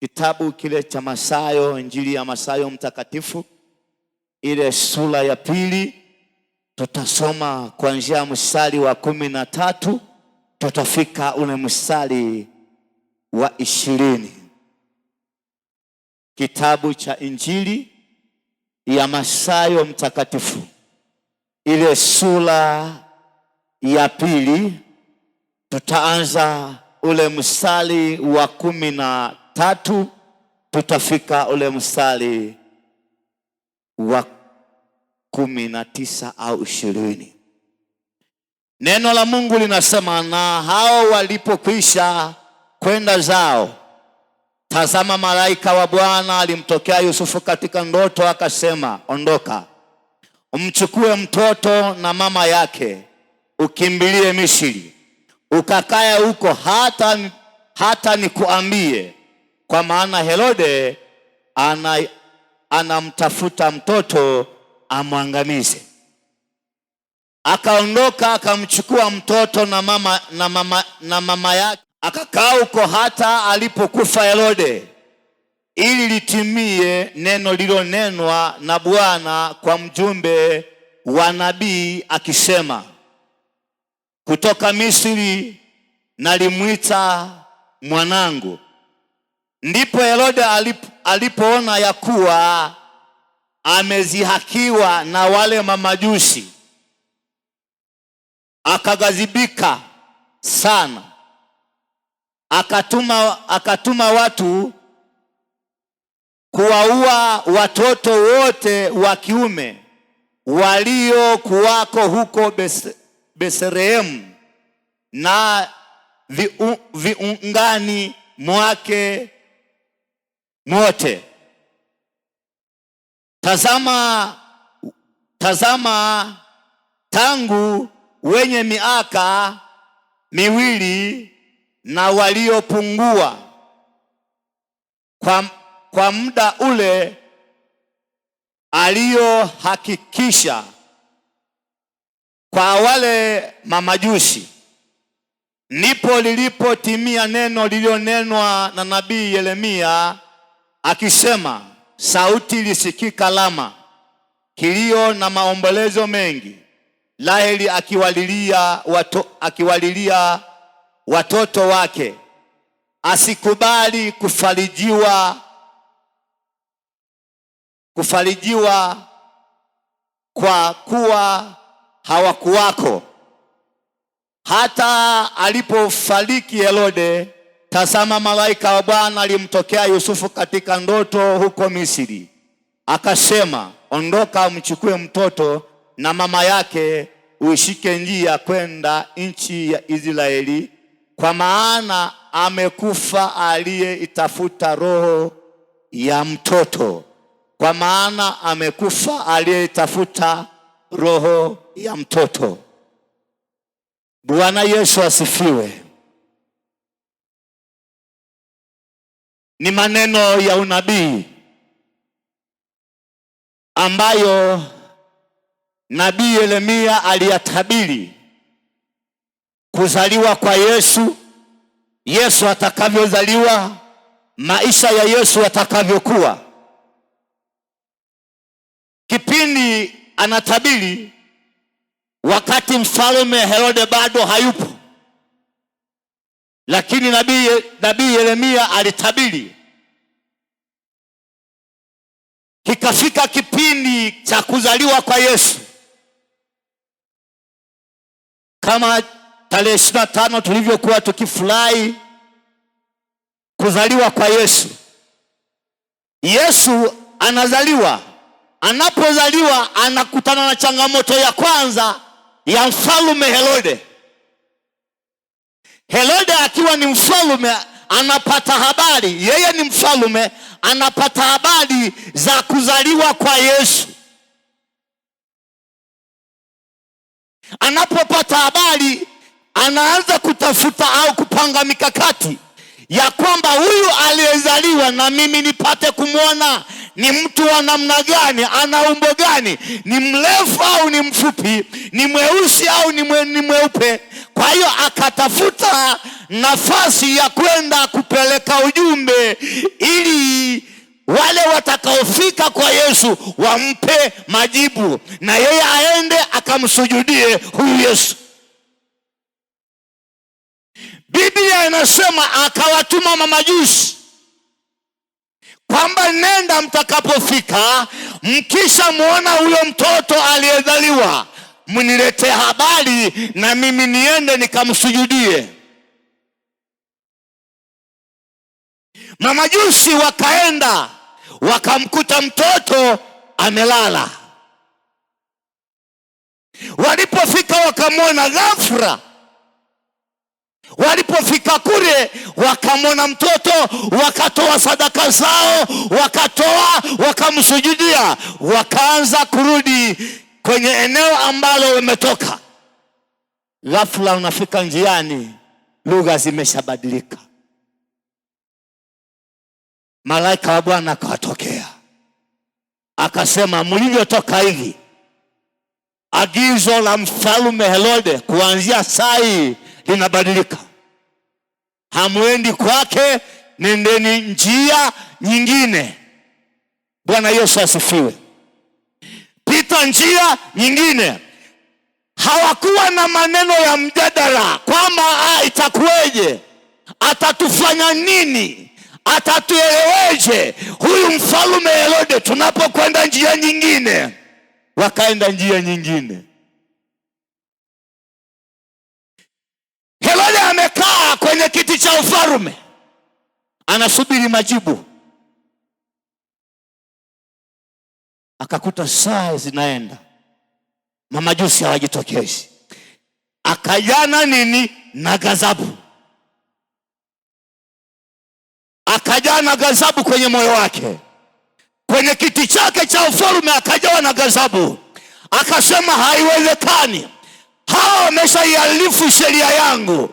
kitabu kile cha Mathayo, Injili ya Mathayo mtakatifu, ile sura ya 2, tutasoma kuanzia mstari wa 13 tutafika ule mstari wa 20. Kitabu cha Injili ya Mathayo mtakatifu, ile sura ya 2, tutaanza ule mstari wa 13 tutafika ule mstari wa 19 au 20. Neno la Mungu linasema, na hao walipokwisha kwenda zao, tazama, malaika wa Bwana alimtokea Yusufu katika ndoto, akasema, ondoka, umchukue mtoto na mama yake, ukimbilie Misri, ukakae huko hata nikuambie, kwa maana Herode anamtafuta mtoto amwangamize. Akaondoka akamchukua mtoto na mama yake, akakaa huko hata alipokufa Herode, ili litimie neno lililonenwa na Bwana kwa mjumbe wa nabii akisema, kutoka Misri nalimwita mwanangu. Ndipo Herode alipoona ya kuwa amezihakiwa na wale mamajusi, akaghadhibika sana, akatuma watu kuwaua watoto wote wa kiume waliokuwako huko Bethlehemu na viungani mwake mote. Tazama, tangu wenye miaka 2 na waliopungua, kwa muda ule aliohakikisha kwa wale mamajusi, ndipo lilipotimia neno lililonenwa na nabii Yeremia akisema, sauti ilisikika Rama, kilio na maombolezo mengi, Raheli akiwalilia watoto wake, asikubali kufarijiwa kwa kuwa hawakuwako. Hata alipofariki Herode, tazama, malaika wa Bwana alimtokea Yusufu katika ndoto huko Misri, akasema, ondoka, umchukue mtoto na mama yake, uishike njia kwenda nchi ya Israeli, kwa maana amekufa aliyeitafuta roho ya mtoto. Kwa maana amekufa aliyeitafuta roho ya mtoto. Bwana Yesu asifiwe. Ni maneno ya unabii ambayo nabii Yeremia aliyatabiri kuzaliwa kwa Yesu, Yesu atakavyozaliwa, maisha ya Yesu yatakavyokuwa. Kipindi anatabiri wakati mfalme Herode bado hayupo, lakini nabii Yeremia alitabiri. Kikafika kipindi cha kuzaliwa kwa Yesu, kama tarehe 25 tulivyokuwa tukifurahi kuzaliwa kwa Yesu. Yesu anazaliwa. Anapozaliwa anakutana na changamoto ya kwanza ya mfalme Herode. Herode akiwa ni mfalme anapata habari, yeye ni mfalme, anapata habari za kuzaliwa kwa Yesu. Anapopata habari, anaanza kutafuta au kupanga mikakati ya kwamba huyu aliyezaliwa na mimi nipate kumwona, ni mtu wa namna gani, ana umbo gani, ni mrefu au ni mfupi, ni mweusi au ni mweupe. Kwa hiyo akatafuta nafasi ya kwenda kupeleka ujumbe ili wale watakaofika kwa Yesu wampe majibu, na yeye aende akamsujudie huyu Yesu. Biblia inasema akawatuma mamajusi kwamba nenda, mtakapofika mkisha muona huyo mtoto aliyezaliwa mniletee habari na mimi niende nikamsujudie. Mamajusi wakaenda wakamkuta mtoto amelala. Walipofika wakamwona ghafla. Walipofika kule wakamwona mtoto, wakatoa sadaka zao, wakamsujudia, wakaanza kurudi kwenye eneo ambalo wametoka. Ghafla unafika njiani, lugha zimeshabadilika. Malaika wa Bwana akawatokea akasema, mlivyotoka hivi, agizo la mfalme Herode kuanzia saa hii linabadilika. Hamwendi kwake, nendeni njia nyingine. Bwana Yesu asifiwe. Pita njia nyingine. Hawakuwa na maneno ya mjadala kwamba itakuweje, atatufanya nini, atatueleweje huyu mfalme Herode tunapokwenda njia nyingine. Wakaenda njia nyingine. Herode amekaa kwenye kiti cha ufalme anasubiri majibu. Akakuta saa zinaenda, mamajusi hawajitokezi. Akajana nini na ghadhabu. Akajana ghadhabu kwenye moyo wake, kwenye kiti chake cha ufalme akajawa na ghadhabu. Akasema, haiwezekani, hawa wameshaihalifu sheria yangu,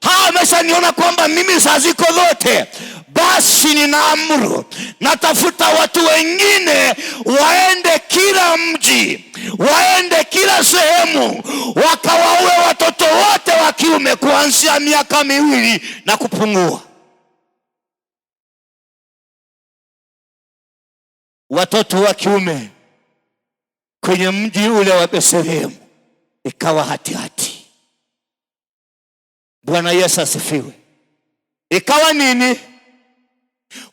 hawa wameshaniona kwamba mimi saa ziko zote. Basi ninaamuru, natafuta watu wengine waende kila mji, waende kila sehemu, wakawaue watoto wote wa kiume kuanzia miaka 2 na kupungua. Watoto wa kiume kwenye mji ule wa Bethlehemu ikawa hatihati. Bwana Yesu asifiwe. Ikawa nini?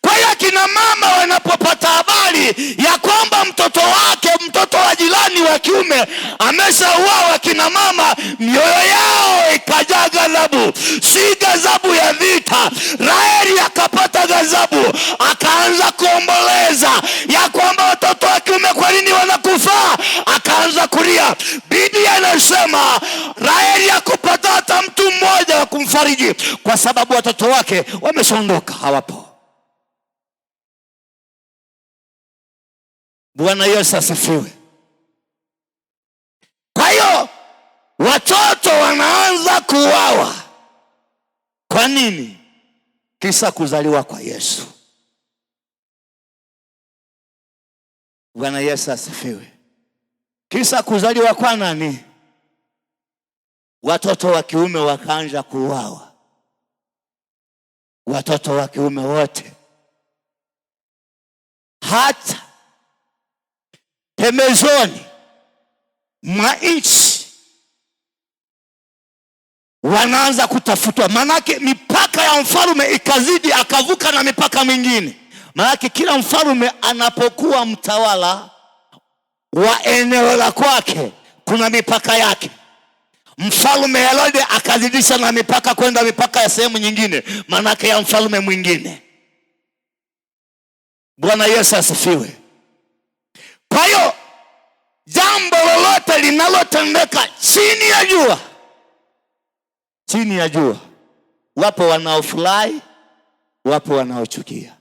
Kwa hiyo kina mama wanapopata habari ya kwamba mtoto wa jirani wa kiume ameshauawa, kina mama mioyo yao ikajaa ghadhabu. Si ghadhabu ya vita. Raheli akapata ghadhabu, akaanza kuomboleza ya kwamba watoto wa kiume kwa nini wanakufa, akaanza kulia. Biblia inasema Raheli hakupata hata mtu mmoja wa kumfariji, kwa sababu watoto wake wameshaondoka, hawapo. Bwana Yesu asifiwe. Kwa hiyo watoto wanaanza kuuawa. Kwa nini? Kisa kuzaliwa kwa Yesu. Bwana Yesu asifiwe. Kisa kuzaliwa kwa nani? Watoto wa kiume wakaanza kuuawa. Watoto wa kiume wote, hata pembezoni mwa nchi wanaanza kutafutwa. Manake mipaka ya mfalme ikazidi, akavuka na mipaka mingine. Manake kila mfalme anapokuwa mtawala wa eneo la kwake kuna mipaka yake. Mfalme Herode akazidisha na mipaka kwenda mipaka ya sehemu nyingine, manake ya mfalme mwingine. Bwana Yesu asifiwe. Kwa hiyo jambo lolote linalotendeka chini ya jua, wapo wanaofurahi, wapo wanaochukia.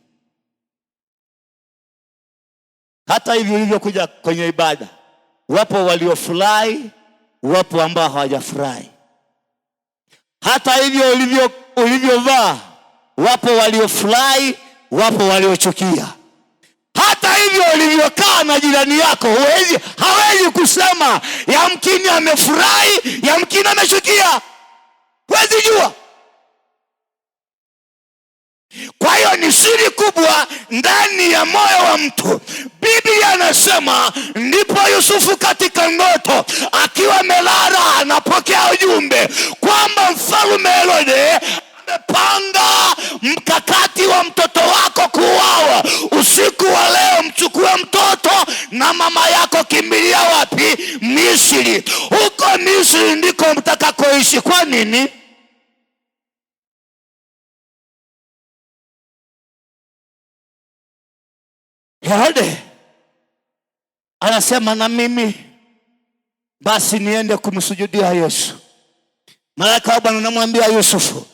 Hata hivi ulivyokuja kwenye ibada, wapo waliofurahi, wapo ambao hawajafurahi. Hata hivyo ulivyovaa, wapo waliofurahi, wapo waliochukia. Hata hata hivyo ulivyokaa na jirani yako hawezi kusema yamkini amefurahi, yamkini amechukia. Huwezi jua. Kwa hiyo ni siri kubwa ndani ya moyo wa mtu. Biblia anasema ndipo Yusufu katika ndoto akiwa amelala anapokea ujumbe kwamba mfalme Herode amepanga mkakati wa mtoto wako kuuawa. Usiku wa leo mchukue mtoto na mama yako, kimbilia wapi? Misri. Huko Misri ndiko mtakakoishi. Kwa nini? Herode anasema na mimi basi niende kumsujudia Yesu. Malaika wa Bwana anamwambia Yusufu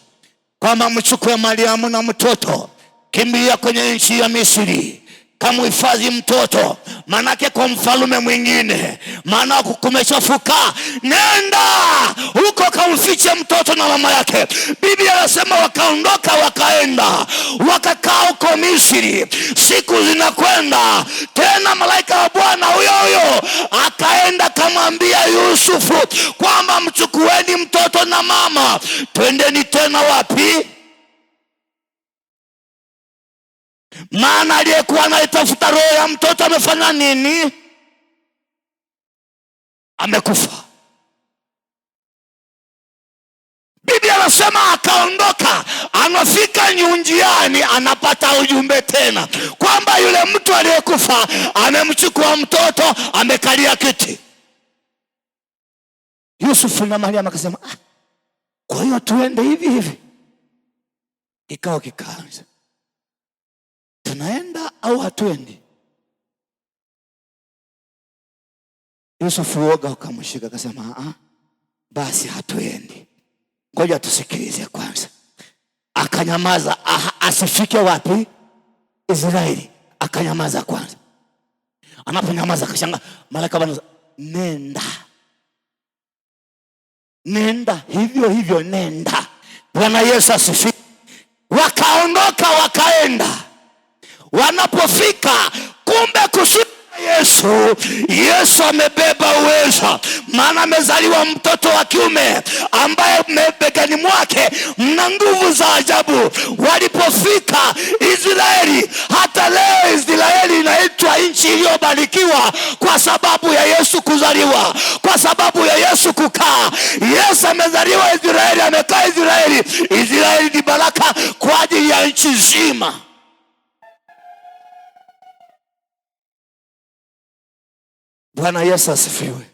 kwamba mchukue Mariamu na mtoto, kimbilia kwenye nchi ya Misri, kamuhifadhi mtoto, manake kwa mfalme mwingine, maana kumeshafuka. Nenda huko kamfiche mtoto na mama yake. Biblia anasema wakaondoka, wakaenda, wakakaa huko Misri. Siku zinakwenda, tena malaika wa Bwana huyo huyo akaenda kamwambia Yusufu kwamba mchukueni mtoto na mama, twendeni tena wapi? Maana aliyekuwa anaitafuta roho ya mtoto amefanya nini? Amekufa. Biblia anasema akaondoka, anafika njiani anapata ujumbe tena kwamba yule mtu aliyekufa amemchukua mtoto, amekalia kiti. Yusufu na Mariamu akasema kwa hiyo tuende hivi hivi. Kikao kikaanza, tunaenda au hatuendi? Yusufu woga ukamshika, akasema basi hatuendi, ngoja tusikilize kwanza. Akanyamaza, asifike wapi? Israeli. Akanyamaza kwanza. Anaponyamaza akashanga, malaika Bwana, nenda hivyo hivyo, nenda. Bwana Yesu asifiwe. Wakaondoka wakaenda. Wanapofika, kumbe kusudi Yesu amebeba uwezo, maana amezaliwa mtoto wa kiume ambaye begani mwake mna nguvu za ajabu. Walipofika Israeli, hata leo Israeli inaitwa nchi iliyobarikiwa kwa sababu ya Yesu kuzaliwa, kwa sababu ya Yesu kukaa. Yesu amezaliwa Israeli, amekaa Israeli. Israeli ni baraka kwa ajili ya nchi nzima. Bwana Yesu asifiwe.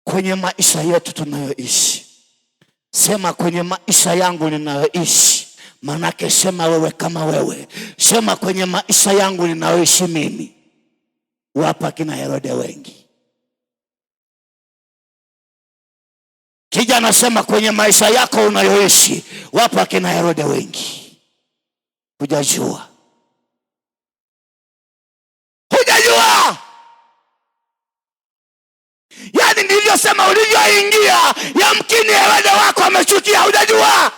Kwenye maisha yetu tunayoishi, sema kwenye maisha yangu ninayoishi. Manake sema wewe kama wewe. Sema kwenye maisha yangu ninayoishi mimi, wapa kina Herode wengi. Kijana sema kwenye maisha yako unayoishi, wapa kina Herode wengi. Hujajua. Yaani nilivyosema, ulivyoingia yamkini Herode wako amechukia. Hujajua.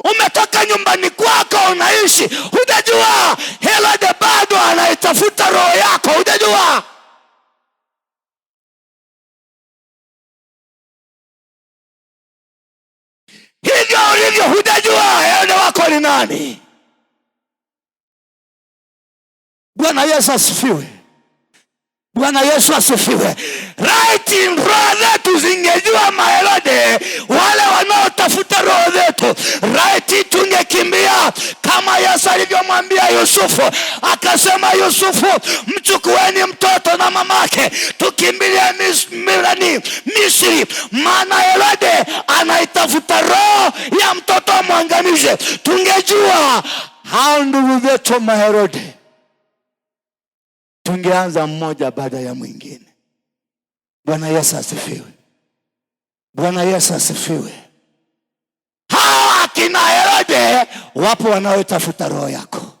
Umetoka nyumbani kwako unaishi, hujajua Herode bado anaitafuta roho yako. Hujajua. Hivyo ulivyo, hujajua Herode wako ni nani. Bwana Yesu asifiwe. Bwana Yesu asifiwe. Right in roho zetu zingejua maherode wale wanaotafuta roho zetu, right tungekimbia kama Yesu alivyomwambia Yusufu. Akasema Yusufu, mchukueni mtoto na mamake, tukimbilie Misri, maana Herode anaitafuta roho ya mtoto amwangamize. Tungejua hao ndugu zetu maherode, tungeanza mmoja baada ya mwingine. Bwana Yesu asifiwe. Bwana Yesu asifiwe. Hawa akina Herode wapo wanaotafuta roho yako.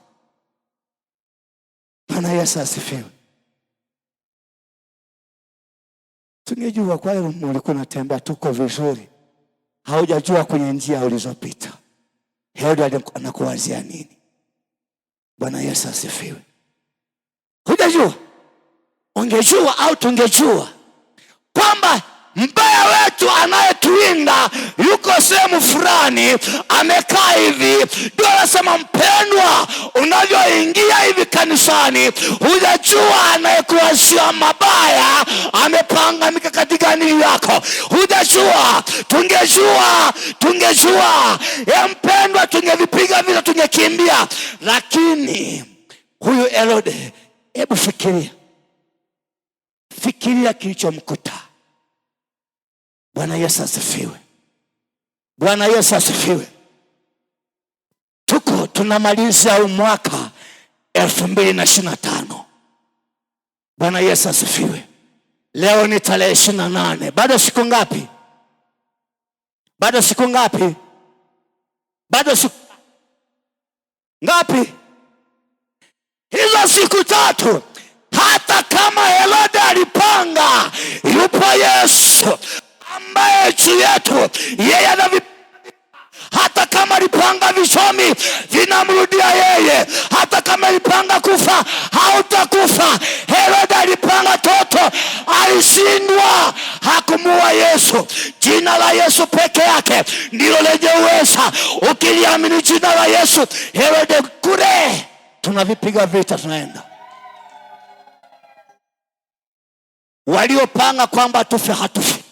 Bwana Yesu asifiwe. Tungejua kwa hiyo ulikuwa unatembea tuko vizuri, haujajua kwenye njia ulizopita. Herode anakuwazia nini? Bwana Yesu asifiwe. Hujajua? Ungejua au tungejua kwamba mbaya wetu anayetuinda yuko sehemu fulani amekaa hivi, ndio anasema mpendwa, unavyoingia hivi kanisani hujajua anayekuwazia mabaya amepanga mikakati gani yako. Hujajua. Tungejua mpendwa, tungevipiga vita, tungekimbia. Lakini huyu Herode, hebu fikiria kilichomkuta. Bwana Yesu asifiwe. Bwana Yesu asifiwe. Tunamaliza mwaka 2025. Bwana Yesu asifiwe. Leo ni tarehe 28. Bado siku ngapi? Bado siku ngapi? Hizo siku 3. Hata kama Herode alipanga, yupo Yesu ambaye juu yetu yeye hata kama alipanga vichomi vinamrudia yeye. Hata kama alipanga kufa, hautakufa. Herode alipanga toto, alishindwa, hakumuua Yesu. Jina la Yesu peke yake ndilo lenye uweza. Ukiliamini jina la Yesu, Herode kule tunavipiga vita, tunaenda. Waliopanga kwamba tufe, hatufi.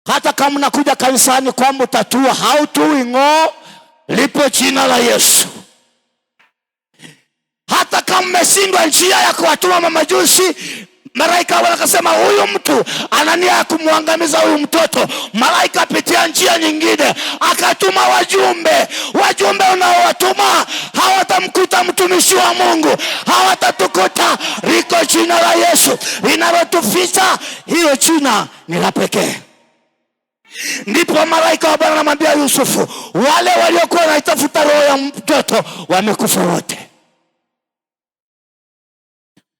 Hata kama unakuja kanisani kwamba utatua, hautui ng'o, lipo jina la Yesu. Hata kama umeshindwa njia ya kuwatuma mamajusi, malaika wakasema huyu mtu ana nia ya kumwangamiza huyu mtoto, malaika apitia njia nyingine akatuma wajumbe. Unaowatuma hawatamkuta mtumishi wa Mungu, hawatatukuta. Liko jina la Yesu linalotuficha, hilo jina ni la pekee. Ndipo malaika wa Bwana anamwambia Yusufu, wale waliokuwa wanaitafuta roho ya mtoto wamekufa wote.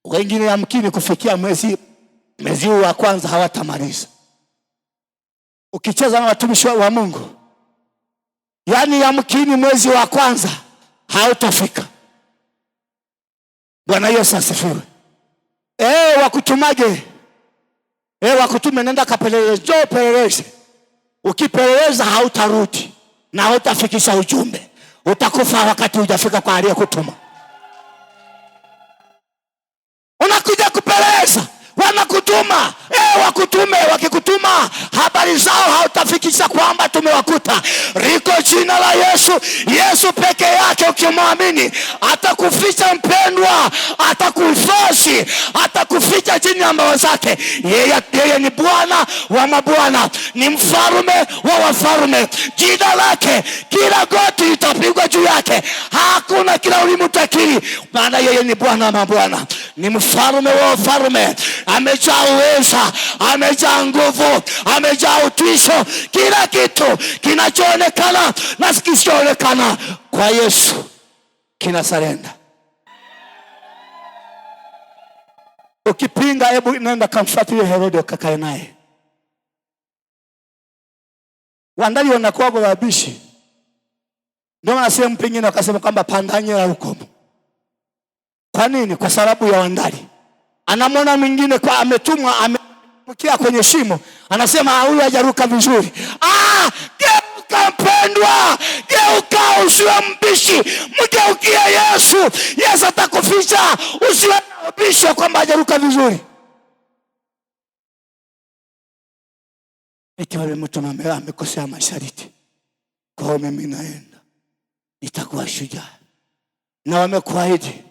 Wengine yamkini kufikia mwezi wa kwanza hawatamaliza. Ukicheza na watumishi wa Mungu, yani yamkini mwezi wa kwanza hautafika. Bwana Yesu asifiwe. Wakutume nenda kapeleleze, njoo peleleze. Ukipeleleza hautarudi na hautafikisha ujumbe. Utakufa wakati hujafika kwa aliyekutuma. Unakuja kupeleleza, wanakutuma. Wakutume, wakikutuma habari zao hautafikisha kwamba tumewakuta. Riko jina la Yesu. Yesu peke yake ukimwamini atakuficha mpendwa, atakuhifadhi, atakuficha chini ya mbawa zake. Yeye ni Bwana wa mabwana, ni mfalme wa wafalme. Jina lake kila goti litapigwa juu yake, hakuna kila ulimi utakiri, maana yeye ni Bwana wa mabwana, ni mfalme wa wafalme. Amejaa uweza, amejaa nguvu, amejaa utisho. Kila kitu kinachoonekana na kisichoonekana kwa Yesu kinasarenda. Ukipinga, hebu nenda kamfuatilie Herode ukakae naye. Wandali wanakuwa wabishi. Ndio maana sehemu pengine wakasema kwamba pandanye la hukumu. Kwa nini? Kwa sababu ya Wandali. Anamwona mwingine kwa ametumwa, amekia kwenye shimo, anasema huyu hajaruka vizuri. Geuka mpendwa, geuka, usiwe mbishi, mgeukie Yesu. Yesu atakuficha, usiwe mbishi kwamba hajaruka vizuri. Ikiwa mtu amekosea masharti, kwa mimi naenda, nitakuwa shujaa. Na wamekuahidi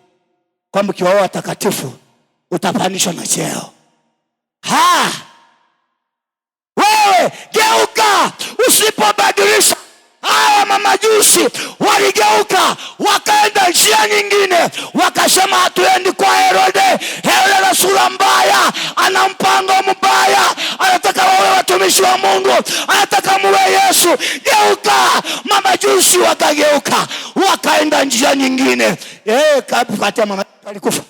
kwamba kiwa watakatifu utapandishwa na cheo. Wewe geuka, usipobadilisha. Hawa mamajusi waligeuka, wakaenda njia nyingine, wakasema hatuendi kwa Herode. Herode na sura mbaya, ana mpango mbaya, anataka wawe watumishi wa Mungu, anataka muwe Yesu. Geuka. Mamajusi wakageuka, wakaenda njia nyingine. Kati ya mamajusi walikufa.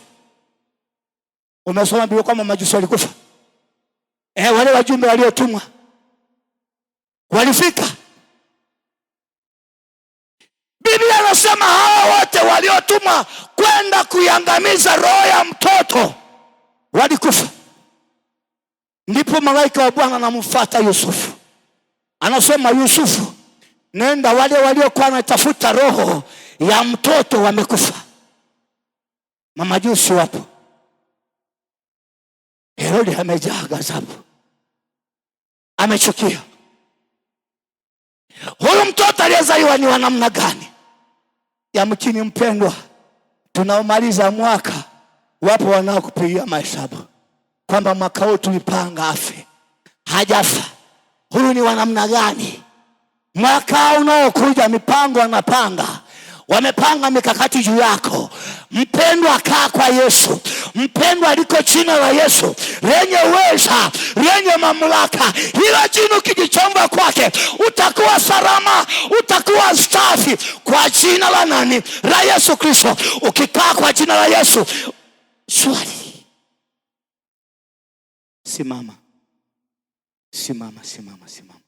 Umesoma Biblia kama mamajusi walikufa? Wale wajumbe waliotumwa walifika. anasema hawa wote waliotumwa kwenda kuiangamiza roho ya mtoto walikufa. Ndipo malaika wa Bwana anamfuata Yusufu, anasema, Yusufu, nenda, wale waliokuwa wanatafuta roho ya mtoto wamekufa. Mamajusi wapo. Herode amejaa ghadhabu, amechukia. Huyu mtoto aliyezaliwa ni wa namna gani? Yamkini mpendwa, tunaomaliza mwaka, wapo wanaokupigia mahesabu kwamba mwaka huu tulipanga afe, hajafa. Huyu ni wa namna gani? Mwaka unaokuja mipango wanapanga, wamepanga mikakati juu yako. Mpendwa, kaa kwa Yesu. Mpendwa, aliko jina la Yesu lenye uweza, lenye mamlaka. Hilo jina ukijichomba kwake utakuwa salama, utakuwa safi kwa jina la nani? La Yesu Kristo. Ukikaa kwa jina la Yesu, swali. Simama. Simama, simama, simama.